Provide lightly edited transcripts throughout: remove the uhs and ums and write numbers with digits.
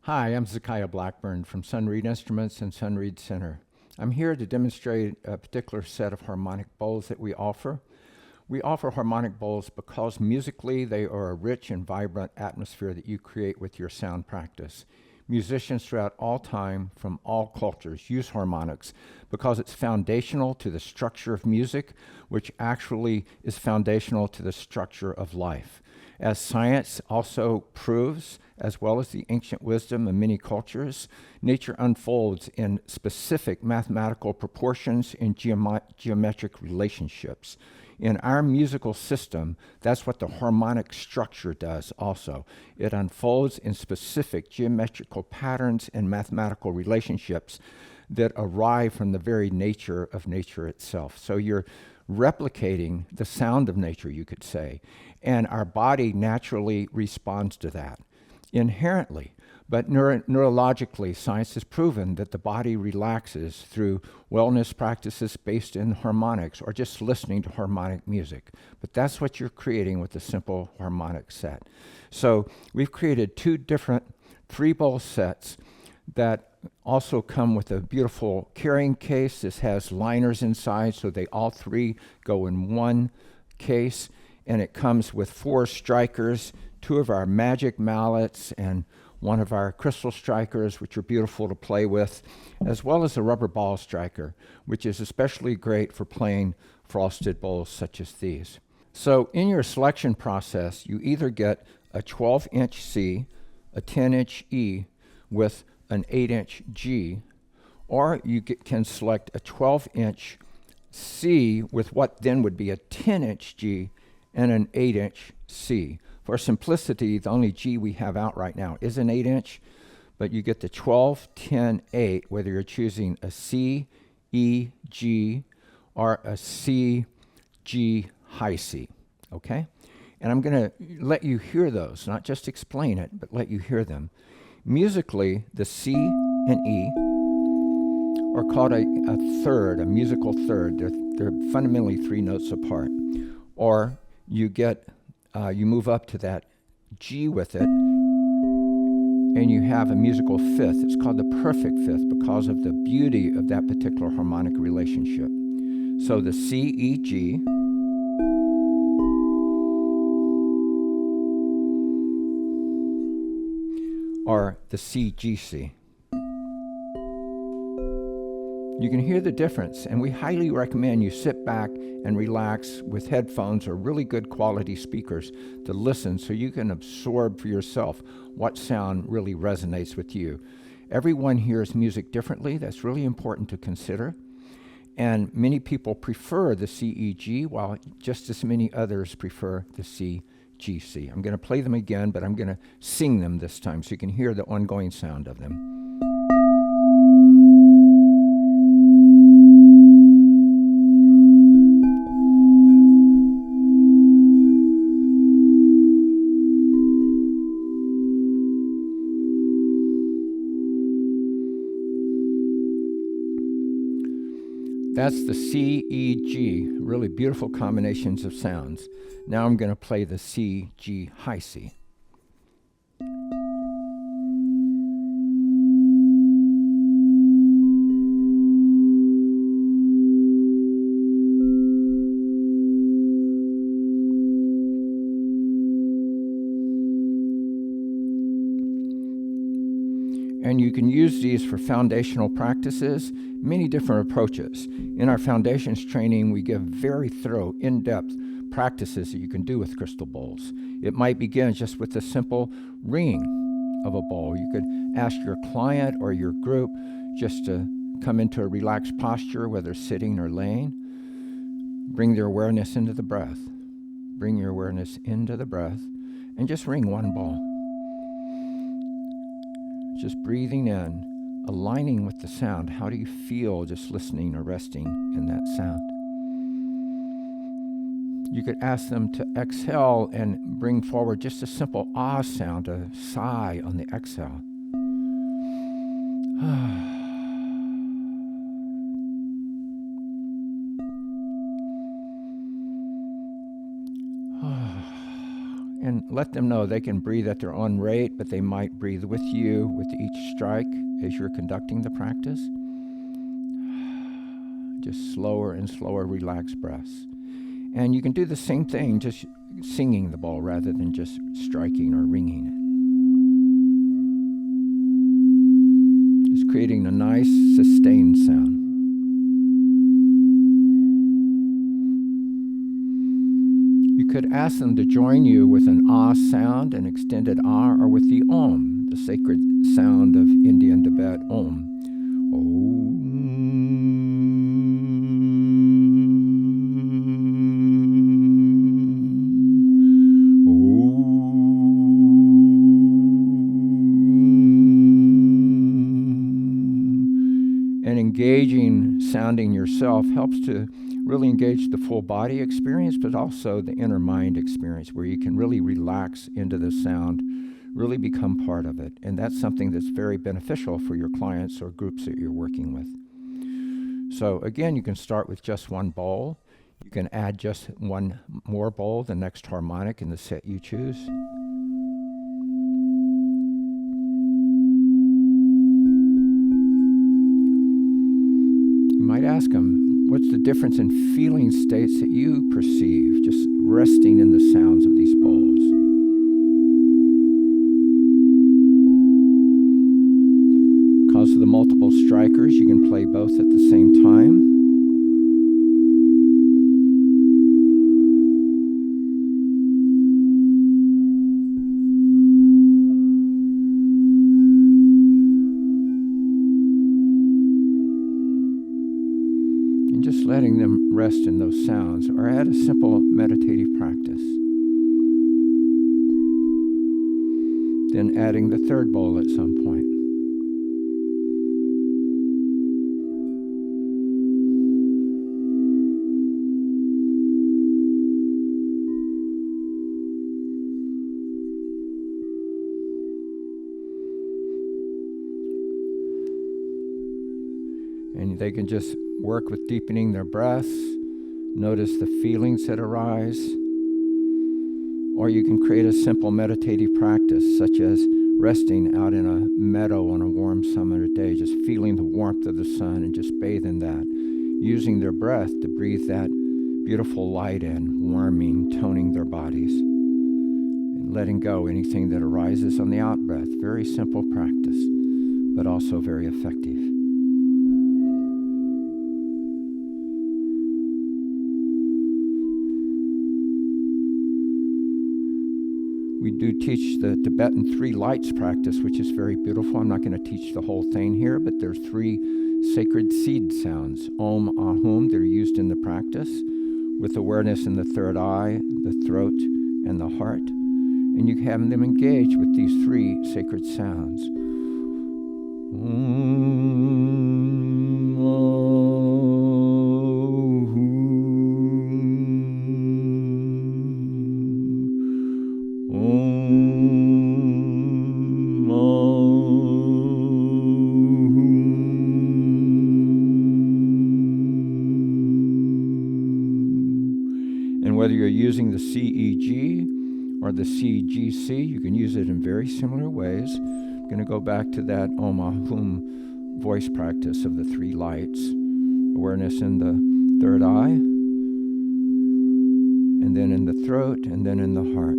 Hi, I'm Zekiah Blackburn from Sunreed Instruments and Sunreed Center. I'm here to demonstrate a particular set of harmonic bowls that we offer. We offer harmonic bowls because musically they are a rich and vibrant atmosphere that you create with your sound practice. Musicians throughout all time, from all cultures, use harmonics because it's foundational to the structure of music, which actually is foundational to the structure of life. As science also proves, as well as the ancient wisdom of many cultures, nature unfolds in specific mathematical proportions and geometric relationships. In our musical system, that's what the harmonic structure does also. It unfolds in specific geometrical patterns and mathematical relationships that arrive from the very nature of nature itself. So you're replicating the sound of nature, you could say, and our body naturally responds to that inherently. But neurologically, science has proven that the body relaxes through wellness practices based in harmonics or just listening to harmonic music. But that's what you're creating with the simple harmonic set. So we've created two different 3-bowl sets that also come with a beautiful carrying case. This has liners inside, so they all three go in one case. And it comes with 4 strikers, 2 of our magic mallets, and 1 of our crystal strikers, which are beautiful to play with, as well as a rubber ball striker, which is especially great for playing frosted bowls such as these. So in your selection process, you either get a 12-inch C, a 10-inch E with an 8-inch G, or you can select a 12-inch C with what then would be a 10-inch G and an 8-inch C. For simplicity, the only G we have out right now is an 8-inch, but you get the 12, 10, 8, whether you're choosing a C, E, G, or a C, G, high C, okay? And I'm gonna let you hear those, not just explain it, but let you hear them. Musically, the C and E are called a third, a musical third. They're fundamentally 3 notes apart. Or you get, you move up to that G with it, and you have a musical fifth. It's called the perfect fifth because of the beauty of that particular harmonic relationship. So the C, E, G, or the C, G, C. You can hear the difference, and we highly recommend you sit back and relax with headphones or really good quality speakers to listen so you can absorb for yourself what sound really resonates with you. Everyone hears music differently. That's really important to consider. And many people prefer the CEG, while just as many others prefer the CGC. I'm going to play them again, but I'm going to sing them this time so you can hear the ongoing sound of them. That's the C, E, G, really beautiful combinations of sounds. Now I'm going to play the C, G, high C. And you can use these for foundational practices, many different approaches. In our foundations training, we give very thorough, in-depth practices that you can do with crystal bowls. It might begin just with a simple ringing of a bowl. You could ask your client or your group just to come into a relaxed posture, whether sitting or laying. Bring their awareness into the breath. Bring your awareness into the breath and just ring one ball. Just breathing in, aligning with the sound. How do you feel just listening or resting in that sound? You could ask them to exhale and bring forward just a simple ah sound, a sigh on the exhale. And let them know they can breathe at their own rate, but they might breathe with you with each strike as you're conducting the practice. Just slower and slower, relaxed breaths. And you can do the same thing, just singing the bowl rather than just striking or ringing it. Just creating a nice, sustained sound. You could ask them to join you with an ah sound, an extended ah, or with the om, the sacred sound of India and Tibet, om. And engaging sounding yourself helps to really engage the full body experience, but also the inner mind experience where you can really relax into the sound, really become part of it. And that's something that's very beneficial for your clients or groups that you're working with. So again, you can start with just one bowl. You can add just one more bowl, the next harmonic in the set you choose. You might ask them, what's the difference in feeling states that you perceive just resting in the sounds of these bowls? Because of the multiple strikers, you can play both at the same time. Just letting them rest in those sounds, or add a simple meditative practice. Then adding the third bowl at some point. And they can just work with deepening their breaths, notice the feelings that arise, or you can create a simple meditative practice, such as resting out in a meadow on a warm summer day, just feeling the warmth of the sun and just bathe in that, using their breath to breathe that beautiful light in, warming, toning their bodies, and letting go anything that arises on the out-breath. Very simple practice, but also very effective. We do teach the Tibetan 3 lights practice, which is very beautiful. I'm not going to teach the whole thing here, but there's 3 sacred seed sounds, Om, Ahum, that are used in the practice with awareness in the third eye, the throat, and the heart. And you have them engage with these 3 sacred sounds. Whether you're using the CEG or the CGC, you can use it in very similar ways. I'm going to go back to that Om Ahum voice practice of the 3 lights. Awareness in the third eye, and then in the throat, and then in the heart.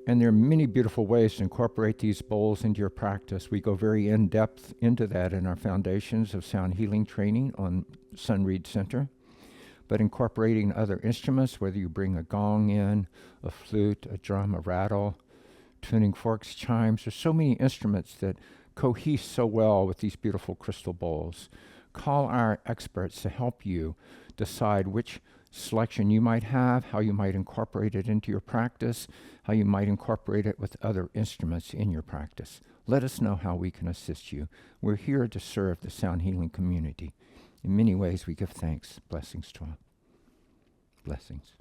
And there are many beautiful ways to incorporate these bowls into your practice. We go very in-depth into that in our Foundations of Sound Healing training on Sun Reed Center. But incorporating other instruments, whether you bring a gong in, a flute, a drum, a rattle, tuning forks, chimes, there's so many instruments that cohere so well with these beautiful crystal bowls. Call our experts to help you decide which selection you might have, how you might incorporate it into your practice, how you might incorporate it with other instruments in your practice. Let us know how we can assist you. We're here to serve the sound healing community. In many ways, we give thanks. Blessings to all. Blessings.